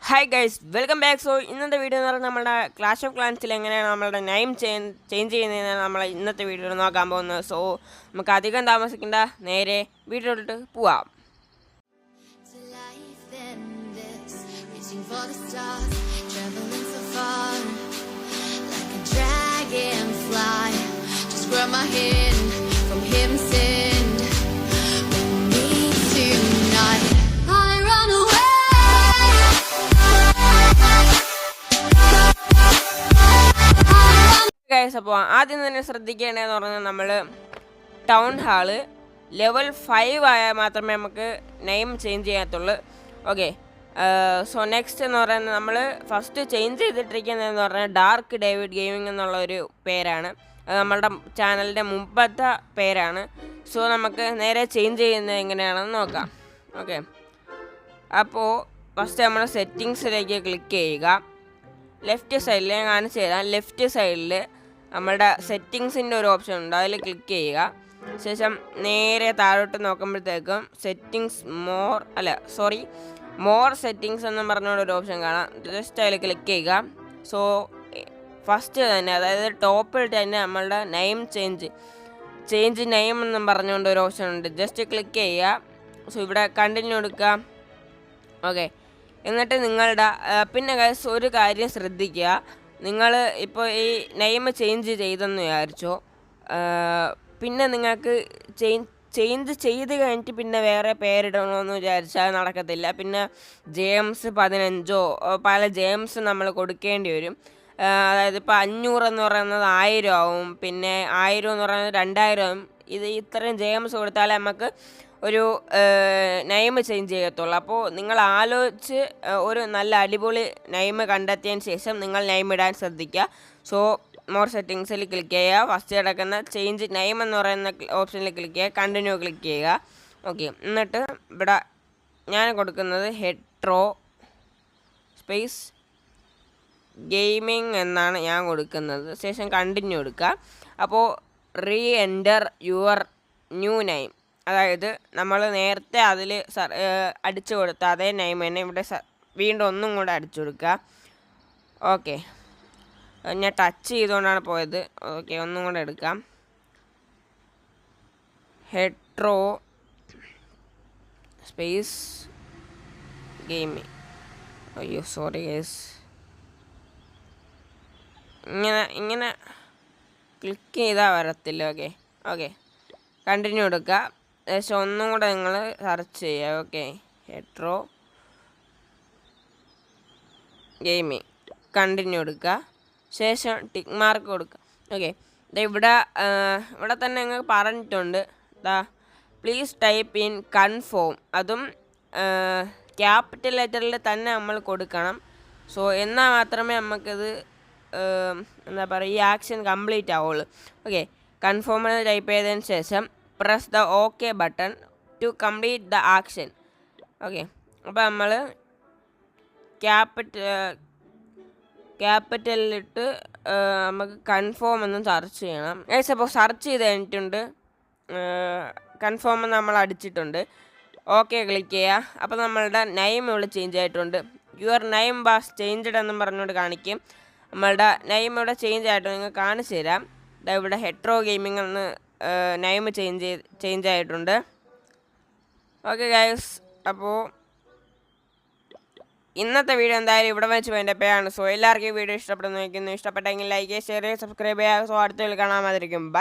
Hi guys, welcome back. So ഇന്നത്തെ video എന്ന് പറഞ്ഞാൽ നമ്മുടെ ക്ലാഷ് ഓഫ് ക്ലാൻസിൽ എങ്ങനെയാണ് നമ്മളുടെ നെയിം ചേഞ്ച് ചെയ്യുന്നതെന്നാണ് നമ്മൾ ഇന്നത്തെ വീഡിയോയിൽ നോക്കാൻ പോകുന്നത്. സോ നമുക്ക് അധികം താമസിക്കേണ്ട, നേരെ വീഡിയോയിലോട്ട് പോവാം. അപ്പോൾ ആദ്യം തന്നെ ശ്രദ്ധിക്കേണ്ടതെന്ന് പറഞ്ഞാൽ നമ്മൾ ടൗൺ ഹാള് ലെവൽ 5 ആയാൽ മാത്രമേ നമുക്ക് നെയിം ചേഞ്ച് ചെയ്യാത്തുള്ളൂ. ഓക്കെ, സോ നെക്സ്റ്റ് എന്ന് പറയുന്നത് നമ്മൾ ഫസ്റ്റ് ചേഞ്ച് ചെയ്തിട്ടിരിക്കുന്നതെന്ന് പറഞ്ഞാൽ ഡാർക്ക് ഡേവിഡ് ഗെയിമിംഗ് എന്നുള്ളൊരു പേരാണ്. അത് നമ്മളുടെ ചാനലിൻ്റെ മുമ്പത്തെ പേരാണ്. സോ നമുക്ക് നേരെ ചേഞ്ച് ചെയ്യുന്നത് എങ്ങനെയാണെന്ന് നോക്കാം. ഓക്കെ, അപ്പോൾ ഫസ്റ്റ് നമ്മൾ സെറ്റിങ്സിലേക്ക് ക്ലിക്ക് ചെയ്യുക. ലെഫ്റ്റ് സൈഡിൽ ഞാൻ കാണിച്ചു തരാം. ലെഫ്റ്റ് സൈഡിൽ നമ്മളുടെ സെറ്റിങ്സിൻ്റെ ഒരു ഓപ്ഷൻ ഉണ്ട്, അതിൽ ക്ലിക്ക് ചെയ്യുക. ശേഷം നേരെ താഴോട്ട് നോക്കുമ്പോഴത്തേക്കും മോർ സെറ്റിങ്സ് എന്ന് പറഞ്ഞൊരു ഓപ്ഷൻ കാണാം. ജസ്റ്റ് അതിൽ ക്ലിക്ക് ചെയ്യുക. സോ ഫസ്റ്റ് തന്നെ, അതായത് ടോപ്പിൽ തന്നെ നമ്മളുടെ നെയിം ചേഞ്ച് നെയിം എന്നും പറഞ്ഞുകൊണ്ട് ഒരു ഓപ്ഷൻ ഉണ്ട്. ജസ്റ്റ് ക്ലിക്ക് ചെയ്യുക. സോ ഇവിടെ കണ്ടിന്യൂ കൊടുക്കുക. ഓക്കെ, എന്നിട്ട് നിങ്ങളുടെ പിന്നെ ഗൈസ് ഒരു കാര്യം ശ്രദ്ധിക്കുക. നിങ്ങൾ ഇപ്പോൾ ഈ നെയിം ചേഞ്ച് ചെയ്തെന്ന് വിചാരിച്ചോ, പിന്നെ നിങ്ങൾക്ക് ചേഞ്ച് ചെയ്ത് കഴിഞ്ഞിട്ട് പിന്നെ വേറെ പേരിടണമെന്ന് വിചാരിച്ചാൽ നടക്കത്തില്ല. പിന്നെ ജെയിംസ് 15 പല ജെയിംസ് നമ്മൾ കൊടുക്കേണ്ടി വരും. അതായത് ഇപ്പോൾ 500 എന്ന് പറയുന്നത് 1000 ആവും, പിന്നെ 1000 എന്ന് പറയുന്നത് 2000 ആവും. ഇത്രയും ജെയിംസ് കൊടുത്താലേ നമുക്ക് ഒരു നെയിം ചേഞ്ച് ചെയ്യത്തുള്ളൂ. അപ്പോൾ നിങ്ങൾ ആലോചിച്ച് ഒരു നല്ല അടിപൊളി നെയിം കണ്ടെത്തിയതിന് ശേഷം നിങ്ങൾ നെയിം ഇടാൻ ശ്രദ്ധിക്കുക. സോ മോർ സെറ്റിങ്സിൽ ക്ലിക്ക് ചെയ്യുക. ഫസ്റ്റ് കിടക്കുന്ന ചേഞ്ച് നെയിം എന്ന് പറയുന്ന ഓപ്ഷനിൽ ക്ലിക്ക് ചെയ്യുക. കണ്ടിന്യൂ ക്ലിക്ക് ചെയ്യുക. ഓക്കെ, എന്നിട്ട് ഇവിടെ ഞാൻ കൊടുക്കുന്നത് ഹെട്രോ സ്പേസ് ഗെയിമിംഗ് എന്നാണ് ഞാൻ കൊടുക്കുന്നത്. ശേഷം കണ്ടിന്യൂ എടുക്കുക. അപ്പോൾ re enter your new name, അതായത് നമ്മൾ നേരത്തെ അതിൽ അടിച്ചു കൊടുത്ത അതേ നെയിം തന്നെ ഇവിടെ വീണ്ടും ഒന്നും കൂടെ അടിച്ചു കൊടുക്കുക. ഓക്കെ, ഞാൻ ടച്ച് ചെയ്തുകൊണ്ടാണ് പോയത്. ഓക്കെ, ഒന്നും കൂടെ എടുക്കാം. Hetero space gaming. അയ്യോ സോറി ഗൈസ്, ഇങ്ങനെ ക്ലിക്ക് ചെയ്താൽ വരത്തില്ല. ഓക്കെ, കണ്ടിന്യൂ എടുക്കുക. ശേഷം ഒന്നും കൂടെ നിങ്ങൾ സെർച്ച് ചെയ്യുക. ഓക്കെ, ഹെട്രോ ഗെയിമിംഗ്, കണ്ടിന്യൂ എടുക്കുക. ശേഷം ടിക്ക് മാർക്ക് കൊടുക്കുക. ഓക്കെ, ഇവിടെ തന്നെ നിങ്ങൾക്ക് പറഞ്ഞിട്ടുണ്ട്, പ്ലീസ് ടൈപ്പ് ഇൻ കൺഫേം. അതും ക്യാപിറ്റൽ ലെറ്ററിൽ തന്നെ നമ്മൾ കൊടുക്കണം. സോ എന്നാൽ മാത്രമേ നമുക്കിത് എന്താ പറയുക, ഈ ആക്ഷൻ കംപ്ലീറ്റ് ആവുള്ളൂ. ഓക്കെ, കൺഫേം എന്ന് ടൈപ്പ് ചെയ്തതിന് ശേഷം press the okay button to complete the action. Okay, അപ്പോൾ നമ്മൾ ക്യാപിറ്റലിലിട്ട് നമുക്ക് കൺഫേം എന്ന് സെർച്ച് ചെയ്യണം. അപ്പോൾ സെർച്ച് ചെയ്ത് കഴിഞ്ഞിട്ടുണ്ട്, കൺഫേം എന്ന് നമ്മൾ അടിച്ചിട്ടുണ്ട്. ഓക്കെ ക്ലിക്ക് ചെയ്യുക. അപ്പോൾ നമ്മളുടെ നെയിം ഇവിടെ ചേഞ്ച് ആയിട്ടുണ്ട്. യുവർ നെയിം വാസ് ചേഞ്ച്ഡ് എന്നും പറഞ്ഞുകൊണ്ട് കാണിക്കും. നമ്മളുടെ നെയിം ഇവിടെ ചേഞ്ച് ആയിട്ട് നിങ്ങൾക്ക് കാണിച്ചു തരാം. ഇവിടെ ഹെട്രോ ഗെയിമിംഗ് എന്ന് നെയിം ചേഞ്ച് ആയിട്ടുണ്ട്. ഓക്കെ ഗൈസ്, അപ്പോൾ ഇന്നത്തെ വീഡിയോ എന്തായാലും ഇവിടെ വെച്ച് വേണ്ട പേയാണ്. സോ എല്ലാവർക്കും ഈ വീഡിയോ ഇഷ്ടപ്പെടുന്നു. ഇഷ്ടപ്പെട്ടെങ്കിൽ ലൈക്ക് ചെയ്യുക, ഷെയർ ചെയ്യുക, സബ്സ്ക്രൈബ് ചെയ്യുക. സോ അടുത്ത കാണാൻ മാതിരിക്കും. ബൈ.